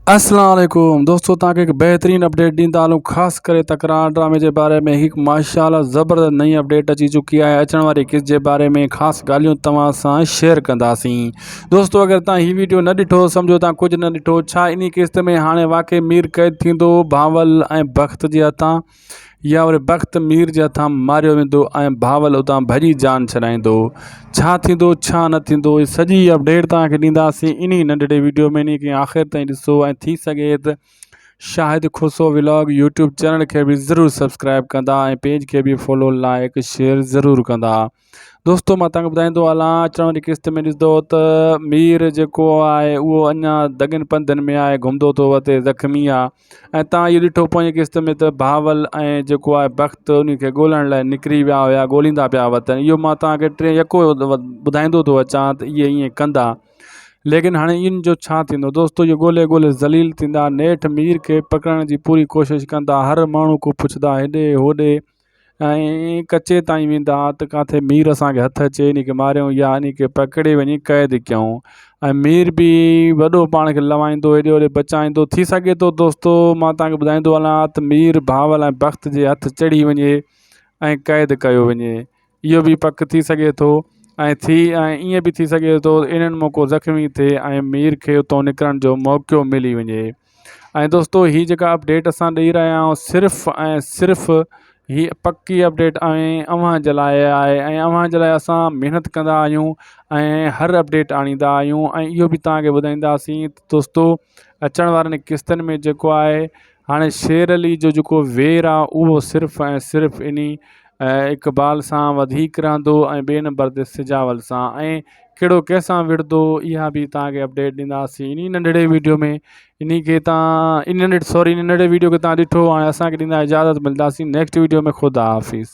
अस्सलाम वालेकुम दोस्तों, तव्हांखे एक बेहतरीन अपडेट ॾींदा हलूं। ख़ासि करे तकरार ड्रामे के बारे में हिकु माशाअल्लाह ज़बरदस्त नई अपडेट अची चुकी है। अचण वारी किस्त के बारे में ख़ासि ॻाल्हियूं तव्हां सां शेयर कंदासीं। दोस्तों, अगर तव्हां हीउ वीडियो न ॾिठो, समझो तव्हां कुछ न ॾिठो। छा इन किस्त में हाणे वाकई मीर क़ैद थींदो भावल ऐं बख़्त जे हथां, या वरी बख़्त मीर जे हथां मारियो वेंदो ऐं भावल उतां भॼी जान छॾाईंदो? छा थींदो छा न थींदो, ये सॼी अपडेट तव्हांखे ॾींदासीं इन नंढड़े वीडियो में। इन खे आख़िर ताईं ॾिसो ऐं थी सघे त शाहिद खुसो व्लॉग यूट्यूब चैनल के भी ज़रूर सब्सक्राइब कंदा ऐं पेज के भी फॉलो लाइक शेयर ज़रूर कंदा। दोस्तों, मैं तव्हांखे ॿुधाईंदो हलां, अचण वारी किस्त में ॾिसंदो त मीर जेको आहे उहो अञा दगन पंधनि में आहे, घुमंदो थो वते, ज़ख़्मी आहे। ऐं तव्हां इहो ॾिठो पोइ किस्त में त भावल ऐं जेको आहे बख़्त उन खे ॻोल्हण लाइ निकिरी विया हुया, ॻोल्हींदा पिया वतन। इहो मां तव्हांखे टे यको ॿुधाईंदो थो अचां त इहे ईअं कंदा। लेकिन हाँ इन जो छा थींदो दोस्तों, ये गोले गोले ज़लील थींदा, नेठ मीर के पकड़न की पूरी कोशिश कंदा, हर माण्हू को पुछदा हेॾे होॾे, ऐं कचे ताईं वेंदा त किथे मीर असांखे हथ अचे, इन खे मारियूं या इन खे पकिड़े वञी क़ैद कयूं। ऐं मीर भी वॾो पाण खे लवाईंदो, हेॾे होॾे बचाईंदो। थी सघे थो दोस्तों, मां तव्हांखे ॿुधाईंदो हलां त मीर भावल ऐं बख़्त जे हथ चढ़ी वञे ऐं क़ैद कयो वञे। इहो भी पक थी सघे थो। ऐं ईअं भी थी सघे थो इन्हनि मौक़ो ज़ख़्मी थिए ऐं मीर खे उतां निकिरण जो मौक़ो मिली वञे। ऐं दोस्तों, ही जेका अपडेट असां ॾेई रहिया आहियूं, सिर्फ़ु ऐं सिर्फ़ु ही पक्की अपडेट ऐं अव्हां जे लाइ आहे, ऐं अव्हां जे लाइ असां महिनत कंदा आहियूं ऐं हर अपडेट आणींदा आहियूं। ऐं इहो भी तव्हांखे ॿुधाईंदासीं दोस्तों, अचण वारनि किस्तनि में जेको आहे हाणे शेर अली जो जेको वेर आहे उहो सिर्फ़ु ऐं सिर्फ़ु इन्ही इक़बाल सां वधीक रहंदो ऐं ॿिए नंबर ते सिजावल सां। ऐं कहिड़ो कंहिंसां विढ़ंदो, इहा भी तव्हांखे अपडेट ॾींदासीं इन नंढड़े वीडियो में। इन खे तव्हां इन नंढड़े वीडियो खे तव्हां ॾिठो, हाणे असांखे ॾींदा इजाज़त, मिलंदासीं नेक्स्ट वीडियो में। ख़ुदा हाफ़िज़।